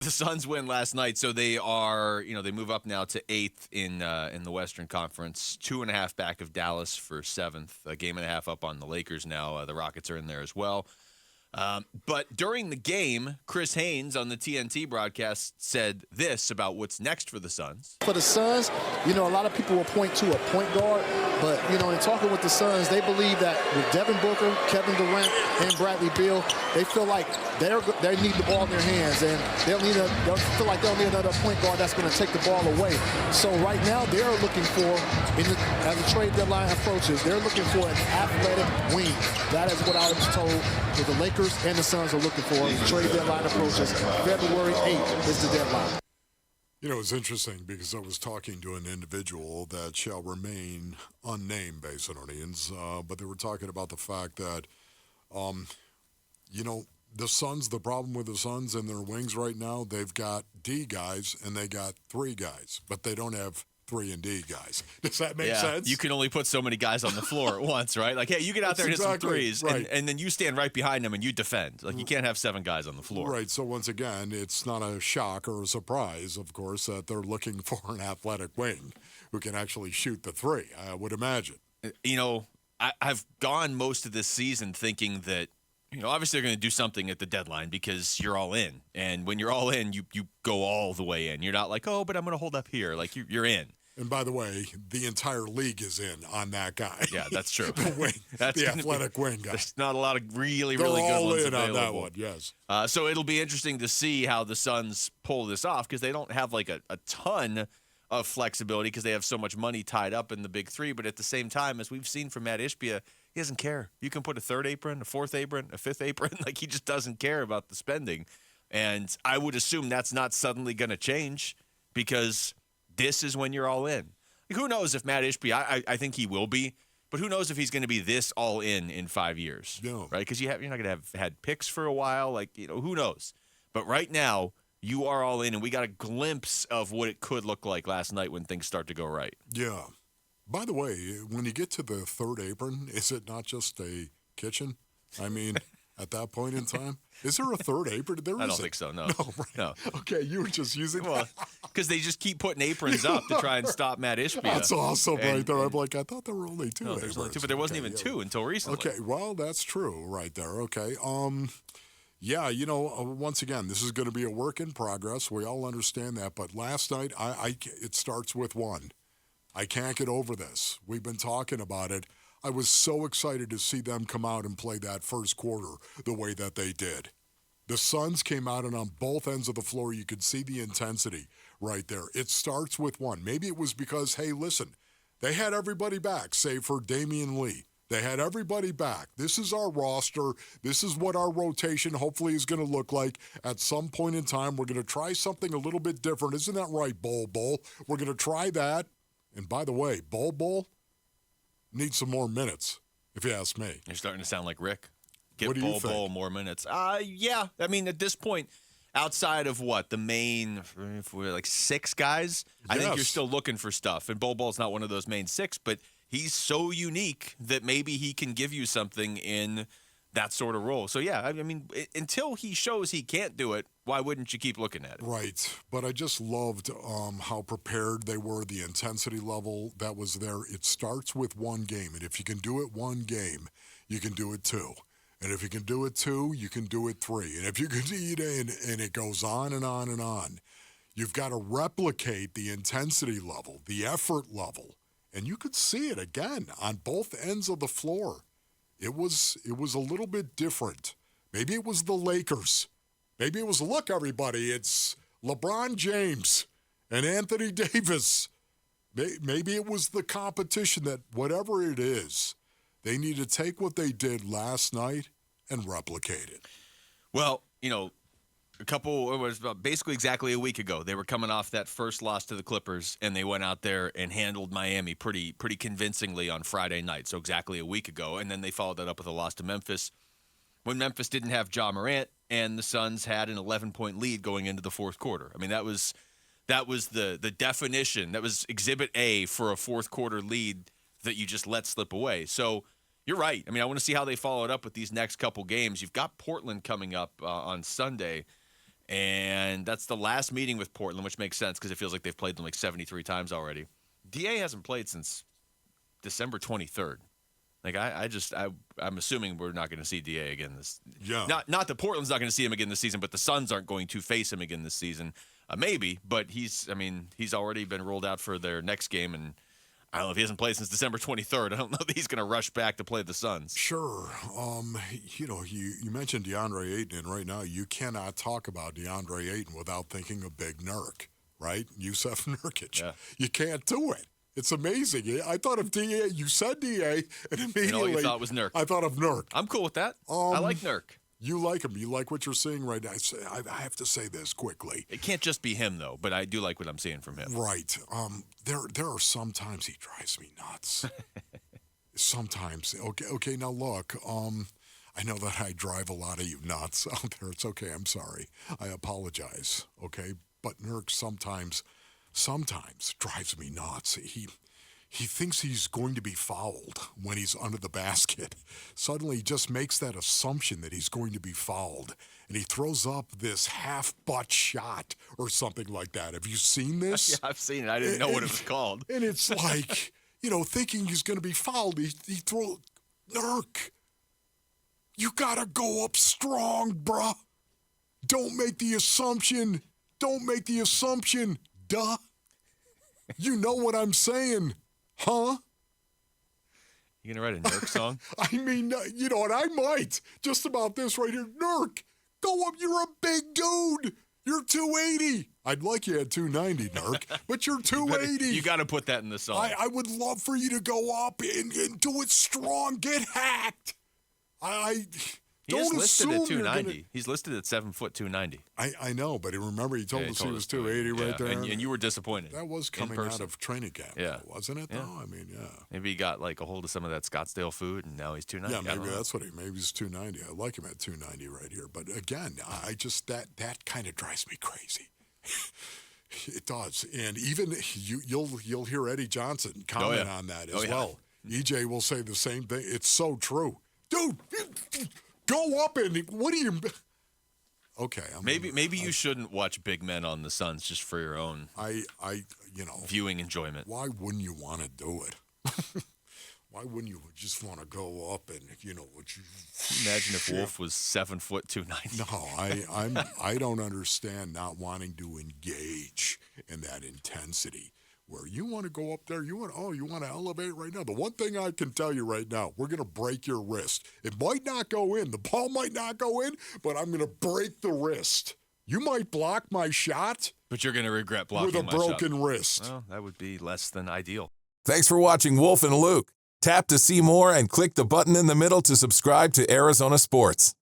The Suns win last night, so they are, they move up now to 8th in the Western Conference, 2.5 back of Dallas for 7th, a game and a half up on the Lakers now. The Rockets are in there as well. But during the game, Chris Haynes on the TNT broadcast said this about what's next for the Suns. For the Suns, a lot of people will point to a point guard, but, in talking with the Suns, they believe that with Devin Booker, Kevin Durant, and Bradley Beal, they feel like they need the ball in their hands, and they'll feel like they'll need another point guard that's going to take the ball away. So right now, they're looking for, as the trade deadline approaches, they're looking for an athletic wing. That is what I was told that the Lakers and the Suns are looking for. The trade deadline approaches. February 8th is the deadline. It's interesting because I was talking to an individual that shall remain unnamed based on audience, but they were talking about the fact that, the Suns, the problem with the Suns and their wings right now, they've got D guys and they got 3 guys, but they don't have 3 and D guys. Does that make sense? You can only put so many guys on the floor at once, right? Like, hey, you get out there and hit some threes, right. and then you stand right behind them and you defend. Like, you can't have 7 guys on the floor. Right, so once again, it's not a shock or a surprise, of course, that they're looking for an athletic wing who can actually shoot the 3, I would imagine. I've gone most of this season thinking that, obviously they're going to do something at the deadline because you're all in. And when you're all in, you go all the way in. You're not like, oh, but I'm going to hold up here. Like, you're in. And by the way, the entire league is in on that guy. Yeah, that's true. The wing, the athletic wing guy. There's not a lot of really good ones available. They're all in on that one, yes. So it'll be interesting to see how the Suns pull this off because they don't have like a ton of flexibility because they have so much money tied up in the big 3. But at the same time, as we've seen from Matt Ishbia, he doesn't care. You can put a 3rd apron, a 4th apron, a 5th apron. Like, he just doesn't care about the spending. And I would assume that's not suddenly going to change because this is when you're all in. Like, who knows if Matt Ishbia, I think he will be, but who knows if he's going to be this all in 5 years, no. Right? Because you're not going to have had picks for a while. Like, who knows? But right now, you are all in, and we got a glimpse of what it could look like last night when things start to go right. Yeah. By the way, when you get to the 3rd apron, is it not just a kitchen? I mean, at that point in time, is there a 3rd apron? I don't think so, no. No, right. No. Okay, you were just using Well, because they just keep putting aprons up to try and stop Matt Ishbia. That's awesome right there. I'm like, I thought there were only 2 no, aprons. there's only 2, but there wasn't even 2 until recently. Okay, well, that's true right there. Okay. Yeah, once again, this is going to be a work in progress. We all understand that. But last night, it starts with 1. I can't get over this. We've been talking about it. I was so excited to see them come out and play that first quarter the way that they did. The Suns came out, and on both ends of the floor, you could see the intensity right there. It starts with 1. Maybe it was because, hey, listen, they had everybody back, save for Damian Lee. They had everybody back. This is our roster. This is what our rotation hopefully is going to look like. At some point in time, we're going to try something a little bit different. Isn't that right, Bol? We're going to try that. And by the way, Bol needs some more minutes, if you ask me. You're starting to sound like Rick. Give What do you Bol think? more minutes. Yeah. I mean, at this point, outside of what? The main, if we're like 6 guys, I think you're still looking for stuff. And Bol's not one of those main 6, but he's so unique that maybe he can give you something in that sort of role. So, yeah, I mean, until he shows he can't do it, why wouldn't you keep looking at it? Right. But I just loved how prepared they were, the intensity level that was there. It starts with 1 game. And if you can do it 1 game, you can do it 2. And if you can do it 2, you can do it 3. And if you can eat it, and it goes on and on and on, you've got to replicate the intensity level, the effort level. And you could see it again on both ends of the floor. It was a little bit different. Maybe it was the Lakers. Maybe it was, look, everybody, it's LeBron James and Anthony Davis. Maybe it was the competition that whatever it is, they need to take what they did last night and replicate it. Well, it was about basically exactly a week ago. They were coming off that first loss to the Clippers, and they went out there and handled Miami pretty convincingly on Friday night. So exactly a week ago. And then they followed that up with a loss to Memphis when Memphis didn't have Ja Morant, and the Suns had an 11-point lead going into the 4th quarter. I mean, that was the definition. That was Exhibit A for a 4th quarter lead that you just let slip away. So you're right. I mean, I want to see how they follow it up with these next couple games. You've got Portland coming up on Sunday. And that's the last meeting with Portland, which makes sense because it feels like they've played them like 73 times already. DA hasn't played since December 23rd. Like I'm assuming we're not going to see DA again this. Yeah. Not that Portland's not going to see him again this season, but the Suns aren't going to face him again this season. Maybe, but he's already been rolled out for their next game, and I don't know if he hasn't played since December 23rd. I don't know that he's going to rush back to play the Suns. Sure. You mentioned DeAndre Ayton, and right now you cannot talk about DeAndre Ayton without thinking of Big Nurk, right? Yusuf Nurkic. Yeah. You can't do it. It's amazing. I thought of DA. You said DA, and immediately you thought it was Nurk. I thought of Nurk. I'm cool with that. I like Nurk. You like him. You like what you're seeing right now. I have to say this quickly. It can't just be him, though, but I do like what I'm seeing from him. Right. There are sometimes he drives me nuts. Sometimes. Okay, now look. I know that I drive a lot of you nuts out there. It's okay. I'm sorry. I apologize. Okay? But Nurk sometimes drives me nuts. He thinks he's going to be fouled when he's under the basket. Suddenly he just makes that assumption that he's going to be fouled. And he throws up this half-butt shot or something like that. Have you seen this? Yeah, I've seen it. I didn't know what it was called. And it's like, thinking he's going to be fouled, he throws, Nurk, you got to go up strong, bruh. Don't make the assumption. Duh. You know what I'm saying. Huh? You gonna write a Nurk song? I mean, and I might. Just about this right here. Nurk, go up. You're a big dude. You're 280. I'd like you at 290, Nurk, but you're 280. You got to put that in the song. I would love for you to go up and do it strong. Get hacked. He is Don't listed assume at 290. you're gonna... He's listed at 7 foot 290. I know, but remember he told us he was 280 right there. And you were disappointed. That was coming out of training camp, wasn't it? Yeah. Though? I mean, yeah. Maybe he got like a hold of some of that Scottsdale food, and now he's 290. Yeah, maybe that's what maybe he's 290. I like him at 290 right here. But again, I just that kind of drives me crazy. It does, and even you'll hear Eddie Johnson comment on that as well. EJ will say the same thing. It's so true, dude. Go up and what do you? Okay, maybe you shouldn't watch big men on the Suns just for your own viewing enjoyment. Why wouldn't you want to do it? Why wouldn't you just want to go up and Imagine if Wolf was 7 foot 290. No, I don't understand not wanting to engage in that intensity. Where you want to go up there, you want to elevate right now. The one thing I can tell you right now, we're going to break your wrist. It might not go in. The ball might not go in, but I'm going to break the wrist. You might block my shot. But you're going to regret blocking with a broken wrist. Well, that would be less than ideal. Thanks for watching Wolf and Luke. Tap to see more and click the button in the middle to subscribe to Arizona Sports.